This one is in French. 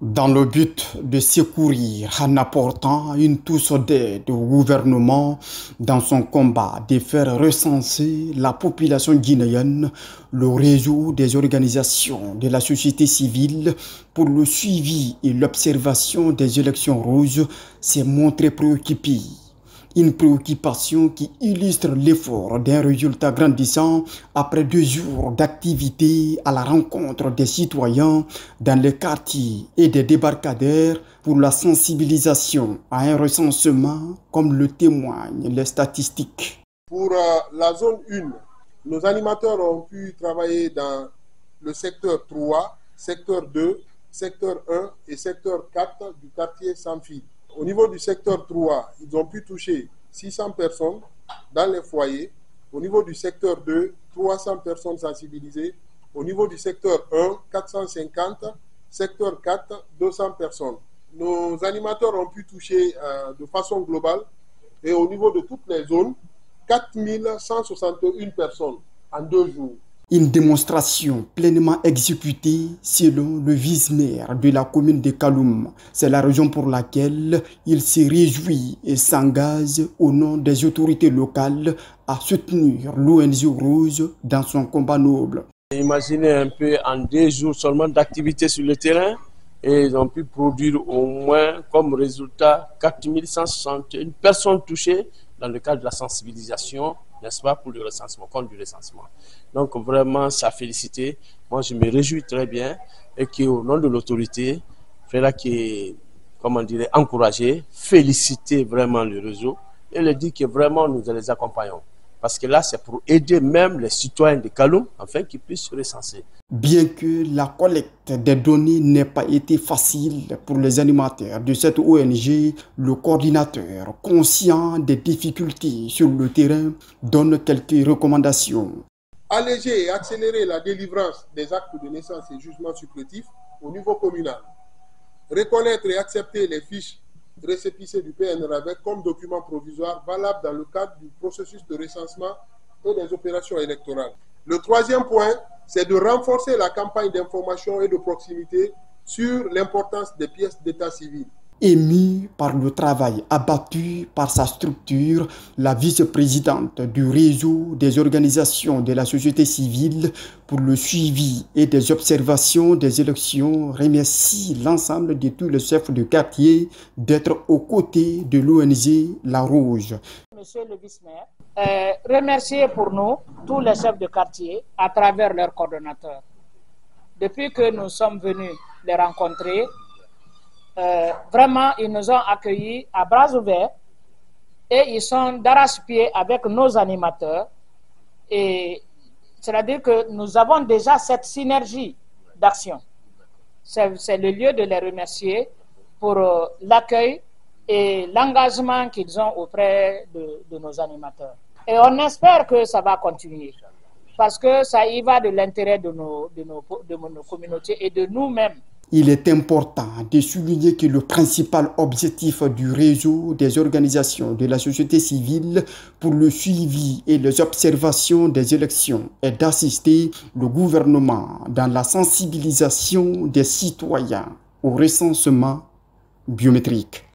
Dans le but de secourir en apportant une touche d'aide au gouvernement dans son combat de faire recenser la population guinéenne, le réseau des organisations de la société civile pour le suivi et l'observation des élections rouges s'est montré préoccupé. Une préoccupation qui illustre l'effort d'un résultat grandissant après 2 jours d'activité à la rencontre des citoyens dans les quartiers et des débarcadères pour la sensibilisation à un recensement comme le témoignent les statistiques. Pour la zone 1, nos animateurs ont pu travailler dans le secteur 3, secteur 2, secteur 1 et secteur 4 du quartier Sans-Fil. Au niveau du secteur 3, ils ont pu toucher 600 personnes dans les foyers. Au niveau du secteur 2, 300 personnes sensibilisées. Au niveau du secteur 1, 450. Secteur 4, 200 personnes. Nos animateurs ont pu toucher de façon globale et au niveau de toutes les zones, 4161 personnes en 2 jours. Une démonstration pleinement exécutée selon le vice-maire de la commune de Kaloum. C'est la raison pour laquelle il se réjouit et s'engage au nom des autorités locales à soutenir l'ONG Rouge dans son combat noble. Imaginez un peu en 2 jours seulement d'activité sur le terrain et ils ont pu produire au moins comme résultat 4161 personnes touchées dans le cadre de la sensibilisation, n'est-ce pas, pour le recensement, compte du recensement. Donc vraiment, ça félicité. Moi, je me réjouis très bien et qu'au nom de l'autorité, Frère qui, comment dire, encourager, féliciter vraiment le réseau et leur dire que vraiment nous les accompagnons. Parce que là, c'est pour aider même les citoyens de Kaloum afin qu'ils puissent se recenser. Bien que la collecte des données n'ait pas été facile pour les animateurs de cette ONG, le coordinateur, conscient des difficultés sur le terrain, donne quelques recommandations. Alléger et accélérer la délivrance des actes de naissance et jugements supplétifs au niveau communal. Reconnaître et accepter les fiches récépissé du PNRAVEC comme document provisoire valable dans le cadre du processus de recensement et des opérations électorales. Le 3e point, c'est de renforcer la campagne d'information et de proximité sur l'importance des pièces d'état civil. Émis par le travail abattu par sa structure, la vice-présidente du réseau des organisations de la société civile pour le suivi et des observations des élections remercie l'ensemble de tous les chefs de quartier d'être aux côtés de l'ONG La Rouge. Monsieur le vice-maire, remercier pour nous tous les chefs de quartier à travers leurs coordonnateurs. Depuis que nous sommes venus les rencontrer, vraiment, ils nous ont accueillis à bras ouverts et ils sont d'arrache-pied avec nos animateurs. Et c'est-à-dire que nous avons déjà cette synergie d'action. C'est le lieu de les remercier pour l'accueil et l'engagement qu'ils ont auprès de nos animateurs. Et on espère que ça va continuer parce que ça y va de l'intérêt de nos communautés et de nous-mêmes. Il est important de souligner que le principal objectif du réseau des organisations de la société civile pour le suivi et les observations des élections est d'assister le gouvernement dans la sensibilisation des citoyens au recensement biométrique.